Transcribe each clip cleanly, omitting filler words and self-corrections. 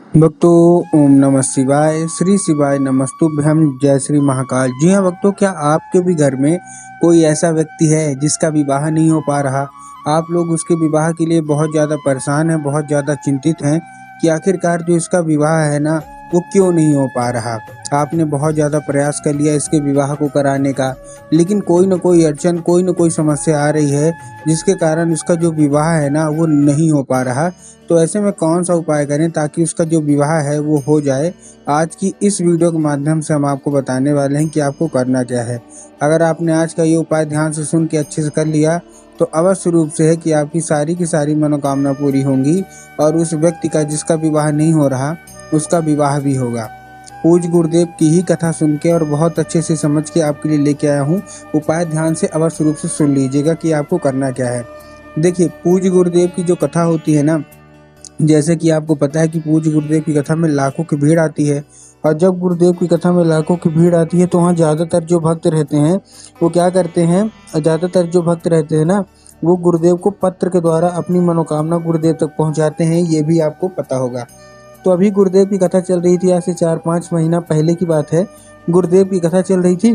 भक्तों, ओम नमः शिवाय। श्री शिवाय नमस्तुभ्यम। जय श्री महाकाल। जी हाँ भक्तों, क्या आपके भी घर में कोई ऐसा व्यक्ति है जिसका विवाह नहीं हो पा रहा? आप लोग उसके विवाह के लिए बहुत ज़्यादा परेशान हैं, बहुत ज़्यादा चिंतित हैं कि आखिरकार जो इसका विवाह है ना, वो क्यों नहीं हो पा रहा। आपने बहुत ज़्यादा प्रयास कर लिया इसके विवाह को कराने का, लेकिन कोई न कोई अड़चन, कोई न कोई समस्या आ रही है जिसके कारण उसका जो विवाह है ना, वो नहीं हो पा रहा। तो ऐसे में कौन सा उपाय करें ताकि उसका जो विवाह है वो हो जाए। आज की इस वीडियो के माध्यम से हम आपको बताने वाले हैं कि आपको करना क्या है। अगर आपने आज का ये उपाय ध्यान से सुन के अच्छे से कर लिया तो अवश्य रूप से है कि आपकी सारी की सारी मनोकामना पूरी होंगी और उस व्यक्ति का जिसका विवाह नहीं हो रहा उसका विवाह भी होगा। पूज्य गुरुदेव की ही कथा सुन के और बहुत अच्छे से समझ के आपके लिए लेके आया हूँ। उपाय ध्यान से अवश्य रूप से सुन लीजिएगा कि आपको करना क्या है। देखिए, पूज्य गुरुदेव की जो कथा होती है ना, जैसे कि आपको पता है कि पूज्य गुरुदेव की कथा में लाखों की भीड़ आती है। और जब गुरुदेव की कथा में लाखों की भीड़ आती है तो वहाँ ज़्यादातर जो भक्त रहते हैं वो क्या करते हैं, ज़्यादातर जो भक्त रहते हैं ना, वो गुरुदेव को पत्र के द्वारा अपनी मनोकामना गुरुदेव तक पहुँचाते हैं। ये भी आपको पता होगा। तो अभी गुरुदेव की कथा चल रही थी, आज से 4-5 महीना पहले की बात है। गुरुदेव की कथा चल रही थी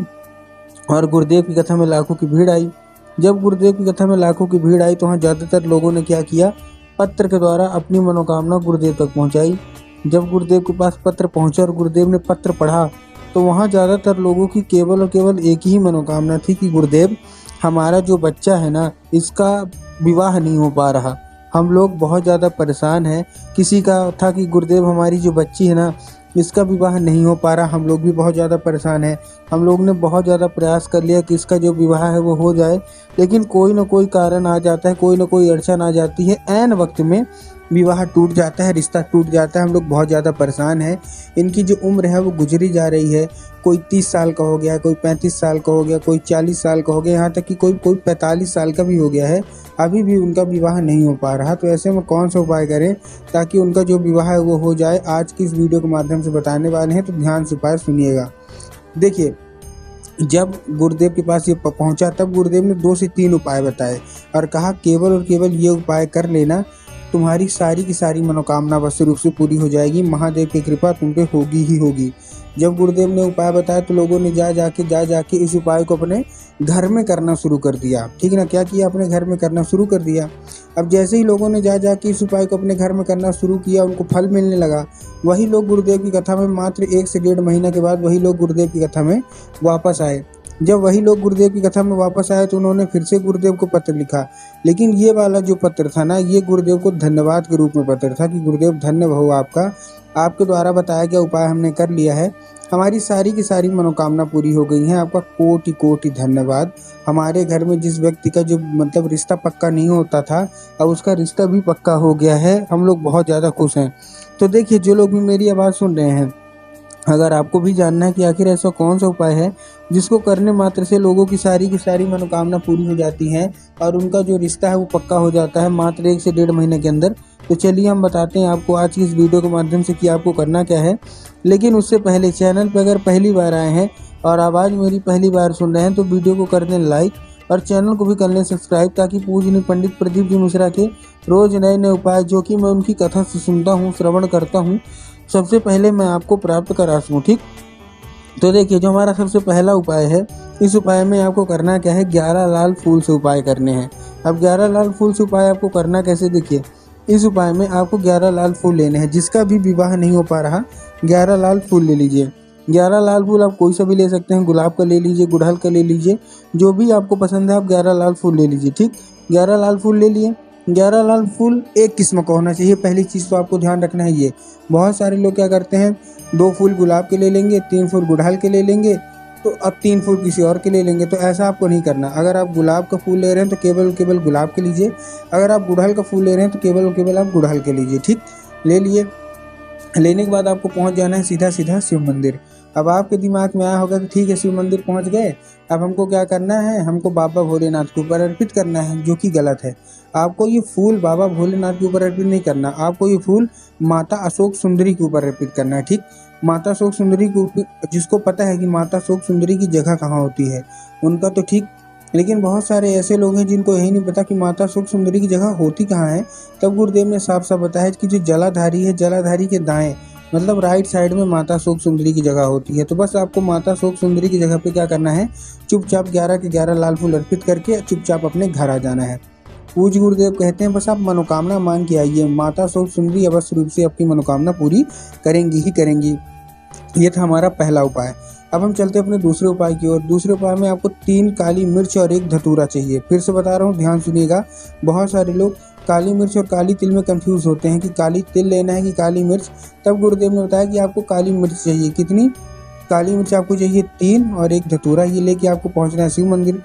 और गुरुदेव की कथा में लाखों की भीड़ आई। जब गुरुदेव की कथा में लाखों की भीड़ आई तो वहाँ ज़्यादातर लोगों ने क्या किया, पत्र के द्वारा अपनी मनोकामना गुरुदेव तक पहुँचाई। जब गुरुदेव के पास पत्र पहुँचा और गुरुदेव ने पत्र पढ़ा तो वहाँ ज़्यादातर लोगों की केवल और केवल एक ही मनोकामना थी कि गुरुदेव, हमारा जो बच्चा है ना, इसका विवाह नहीं हो पा रहा। हम लोग बहुत ज़्यादा परेशान हैं। किसी का था कि गुरुदेव, हमारी जो बच्ची है ना, इसका विवाह नहीं हो पा रहा। हम लोग भी बहुत ज़्यादा परेशान हैं। हम लोग ने बहुत ज़्यादा प्रयास कर लिया कि इसका जो विवाह है वो हो जाए, लेकिन कोई ना कोई कारण आ जाता है, कोई ना कोई अड़चन आ जाती है। ऐन वक्त में विवाह टूट जाता है, रिश्ता टूट जाता है। हम लोग बहुत ज़्यादा परेशान हैं। इनकी जो उम्र है वो गुजरी जा रही है। कोई 30 साल का हो गया, कोई 35 साल का हो गया, कोई 40 साल का हो गया, यहाँ तक कि कोई 45 साल का भी हो गया है। अभी भी उनका विवाह नहीं हो पा रहा। तो ऐसे में कौन सा उपाय करें ताकि उनका जो विवाह है वो हो जाए, आज की इस वीडियो के माध्यम से बताने वाले हैं। तो ध्यान से उपाय सुनिएगा। देखिए, जब गुरुदेव के पास ये पहुंचा तब गुरुदेव ने 2 से 3 उपाय बताए और कहा केवल और केवल ये उपाय कर लेना, तुम्हारी सारी की सारी मनोकामना अवश्य रूप से पूरी हो जाएगी। महादेव की कृपा तुम पे होगी ही होगी। जब गुरुदेव ने उपाय बताया तो लोगों ने जा जाके इस उपाय को अपने घर में करना शुरू कर दिया। ठीक है ना, क्या किया, अपने घर में करना शुरू कर दिया। अब जैसे ही लोगों ने जा जाके इस उपाय को अपने घर में करना शुरू किया, उनको फल मिलने लगा। वही लोग गुरुदेव की कथा में मात्र 1 से 1.5 महीना के बाद वही लोग गुरुदेव की कथा में वापस आए। जब वही लोग गुरुदेव की कथा में वापस आए तो उन्होंने फिर से गुरुदेव को पत्र लिखा। लेकिन ये वाला जो पत्र था ना, ये गुरुदेव को धन्यवाद के रूप में पत्र था कि गुरुदेव, धन्य हो आपका, आपके द्वारा बताया गया उपाय हमने कर लिया है। हमारी सारी की सारी मनोकामना पूरी हो गई है। आपका कोटि कोटि धन्यवाद। हमारे घर में जिस व्यक्ति का जो मतलब रिश्ता पक्का नहीं होता था, अब उसका रिश्ता भी पक्का हो गया है। हम लोग बहुत ज़्यादा खुश हैं। तो देखिए, जो लोग भी मेरी आवाज़ सुन रहे हैं, अगर आपको भी जानना है कि आखिर ऐसा कौन सा उपाय है जिसको करने मात्र से लोगों की सारी मनोकामना पूरी हो जाती है और उनका जो रिश्ता है वो पक्का हो जाता है मात्र 1 से 1.5 महीने के अंदर, तो चलिए हम बताते हैं आपको आज की इस वीडियो के माध्यम से कि आपको करना क्या है। लेकिन उससे पहले चैनल पर अगर पहली बार आए हैं और आवाज़ मेरी पहली बार सुन रहे हैं तो वीडियो को कर दें लाइक और चैनल को भी कर लें सब्सक्राइब, ताकि पूजनीय पंडित प्रदीप जी मिश्रा के रोज़ नए नए उपाय जो कि मैं उनकी कथा से सुनता हूँ, श्रवण करता हूँ, सबसे पहले मैं आपको प्राप्त करा सकूँ। ठीक, तो देखिए, जो हमारा सबसे पहला उपाय है, इस उपाय में आपको करना क्या है, 11 लाल फूल से उपाय करने हैं। अब 11 लाल फूल से उपाय आपको करना कैसे, देखिए, इस उपाय में आपको 11 लाल फूल लेने हैं। जिसका भी विवाह नहीं हो पा रहा, 11 लाल फूल ले लीजिए। 11 लाल फूल आप कोई सा भी ले सकते हैं, गुलाब का ले लीजिए, गुड़हल का ले लीजिए, जो भी आपको पसंद है आप 11 लाल फूल ले लीजिए। ठीक, 11 लाल फूल ले लिए। 11 लाल फूल एक किस्म का होना चाहिए। पहली चीज़ तो आपको ध्यान रखना है ये, बहुत सारे लोग क्या करते हैं, 2 फूल गुलाब के ले लेंगे, 3 फूल गुड़हल के ले लेंगे, तो अब 3 फूल किसी और के ले लेंगे। तो ऐसा आपको नहीं करना। अगर आप गुलाब का फूल ले रहे हैं तो केवल केवल गुलाब के लीजिए। अगर आप गुड़हल का फूल ले रहे हैं तो केवल केवल आप गुड़हल के लीजिए। ठीक, ले लिए। लेने के बाद आपको पहुंच जाना है सीधा सीधा शिव मंदिर। अब आपके दिमाग में आया होगा कि ठीक है, शिव मंदिर पहुंच गए, अब हमको क्या करना है, हमको बाबा भोलेनाथ के ऊपर अर्पित करना है, जो कि गलत है। आपको ये फूल बाबा भोलेनाथ के ऊपर अर्पित नहीं करना, आपको ये फूल माता अशोक सुंदरी के ऊपर अर्पित करना है। ठीक, माता अशोक सुंदरी को, जिसको पता है कि माता अशोक सुंदरी की जगह कहाँ होती है, उनका तो ठीक लेकिन बहुत सारे ऐसे लोग हैं जिनको यही नहीं पता कि माता सुख सुंदरी की जगह होती कहाँ है। तब गुरुदेव ने साफ साफ बताया कि जो जलाधारी है, जलाधारी के दाएं मतलब राइट साइड में माता शोक सुंदरी की जगह होती है। तो बस आपको माता शोक सुंदरी की जगह पे क्या करना है, चुपचाप 11 के 11 लाल फूल अर्पित करके चुपचाप अपने घर आ जाना है। पूज्य गुरुदेव कहते हैं बस आप मनोकामना मांग के आइए, माता शोक सुंदरी अवश्य रूप से आपकी मनोकामना पूरी करेंगी ही करेंगी। ये था हमारा पहला उपाय। अब हम चलते हैं अपने दूसरे उपाय की ओर। दूसरे उपाय में आपको 3 काली मिर्च और 1 धतूरा चाहिए। फिर से बता रहा हूँ, ध्यान सुनिएगा। बहुत सारे लोग काली मिर्च और काली तिल में कंफ्यूज होते हैं कि काली तिल लेना है कि काली मिर्च। तब गुरुदेव ने बताया कि आपको काली मिर्च चाहिए। कितनी? काली मिर्च आपको चाहिए 3 और 1 धतूरा। ये लेके आपको पहुंचना है शिव मंदिर।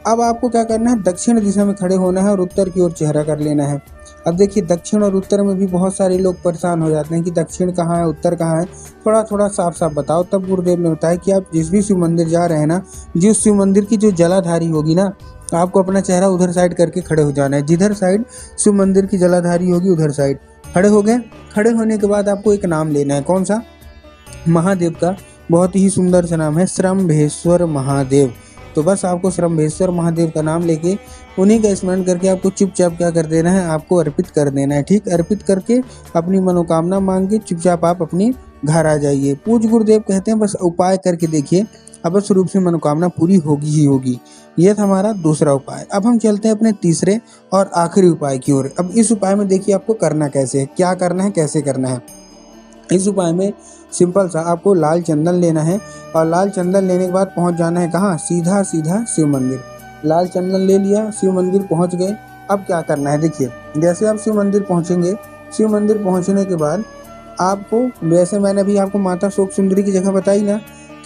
अब आपको क्या करना है, दक्षिण दिशा में खड़े होना है और उत्तर की ओर चेहरा कर लेना है। अब देखिए, दक्षिण और उत्तर में भी बहुत सारे लोग परेशान हो जाते हैं कि दक्षिण कहाँ है, उत्तर कहाँ है, थोड़ा थोड़ा साफ साफ बताओ। तब गुरुदेव ने बताया कि आप जिस भी शिव मंदिर जा रहे हैं ना, जिस शिव मंदिर की जो जलाधारी होगी ना, आपको अपना चेहरा उधर साइड करके खड़े हो जाना है। जिधर साइड शिव मंदिर की जलाधारी होगी उधर साइड खड़े हो गए। खड़े होने के बाद आपको एक नाम लेना है। कौन सा? महादेव का बहुत ही सुंदर सा नाम है, श्रम्भेश्वर महादेव। तो बस आपको श्रम्भेश्वर महादेव का नाम लेके उन्हीं का स्मरण करके आपको चुपचाप क्या कर देना है, आपको अर्पित कर देना है। ठीक, अर्पित करके अपनी मनोकामना मांग के चुपचाप आप अपनी घर आ जाइए। पूज्य गुरुदेव कहते हैं बस उपाय करके देखिए, अवश्य रूप से मनोकामना पूरी होगी ही होगी। यह था हमारा दूसरा उपाय। अब हम चलते हैं अपने तीसरे और आखिरी उपाय की ओर। अब इस उपाय में देखिए आपको करना कैसे है, क्या करना है, कैसे करना है। इस उपाय में सिंपल सा आपको लाल चंदन लेना है और लाल चंदन लेने के बाद पहुंच जाना है कहाँ, सीधा सीधा शिव मंदिर। लाल चंदन ले लिया, शिव मंदिर पहुंच गए। अब क्या करना है, देखिए जैसे आप शिव मंदिर पहुंचेंगे, शिव मंदिर पहुंचने के बाद आपको, वैसे मैंने अभी आपको माता शोक सुंदरी की जगह बताई ना,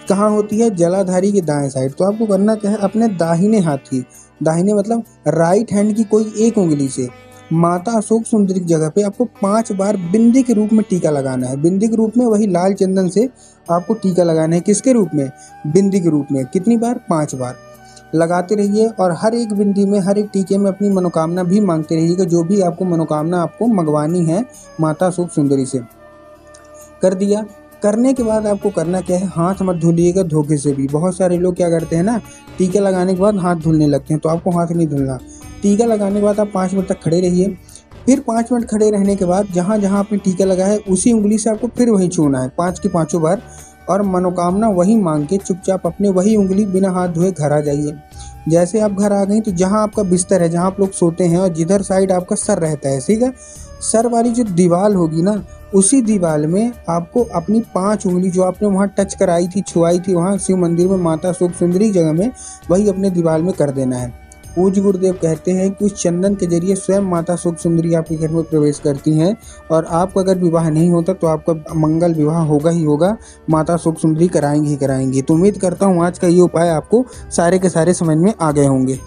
कहाँ होती है, जलाधारी के दाएं साइड। तो आपको करना क्या है, अपने दाहिने हाथ की, दाहिने मतलब राइट हैंड की कोई एक उंगली से माता अशोक सुंदरी की जगह पे आपको 5 बार बिंदी के रूप में टीका लगाना है। बिंदी के रूप में वही लाल चंदन से आपको टीका लगाना है। किसके रूप में? बिंदी के रूप में। कितनी बार? 5 बार लगाते रहिए और हर एक बिंदी में, हर एक टीके में अपनी मनोकामना भी मांगते रहिएगा। जो भी आपको मनोकामना आपको मंगवानी है माता अशोक सुंदरी से। कर दिया। करने के बाद आपको करना क्या है, हाथ मत धुलिएगा धोखे से भी। बहुत सारे लोग क्या करते हैं ना, टीके लगाने के बाद हाथ धुलने लगते हैं, तो आपको हाथ नहीं धुलना। टीका लगाने के बाद आप 5 मिनट तक खड़े रहिए। फिर 5 मिनट खड़े रहने के बाद जहाँ जहाँ आपने टीका लगाया है उसी उंगली से आपको फिर वही छूना है 5 की 5 बार, और मनोकामना वही मांग के चुपचाप अपने वही उंगली बिना हाथ धोए घर आ जाइए। जैसे आप घर आ गई तो जहाँ आपका बिस्तर है, जहाँ आप लोग सोते हैं और जिधर साइड आपका सर रहता है, ठीक है, सर वाली जो दीवार होगी ना, उसी दीवार में आपको अपनी 5 उंगली जो आपने वहाँ टच कराई थी, छुआई थी वहाँ शिव मंदिर में माता शोक सुंदरी जगह में, वही अपने दीवार में कर देना है। पूज्य गुरुदेव कहते हैं कि उस चंदन के जरिए स्वयं माता शोक सुंदरी आपके घर में प्रवेश करती हैं, और आपका अगर विवाह नहीं होता तो आपका मंगल विवाह होगा ही होगा, माता शोक सुंदरी कराएंगी ही कराएंगी। तो उम्मीद करता हूँ आज का ये उपाय आपको सारे के सारे समझ में आ गए होंगे।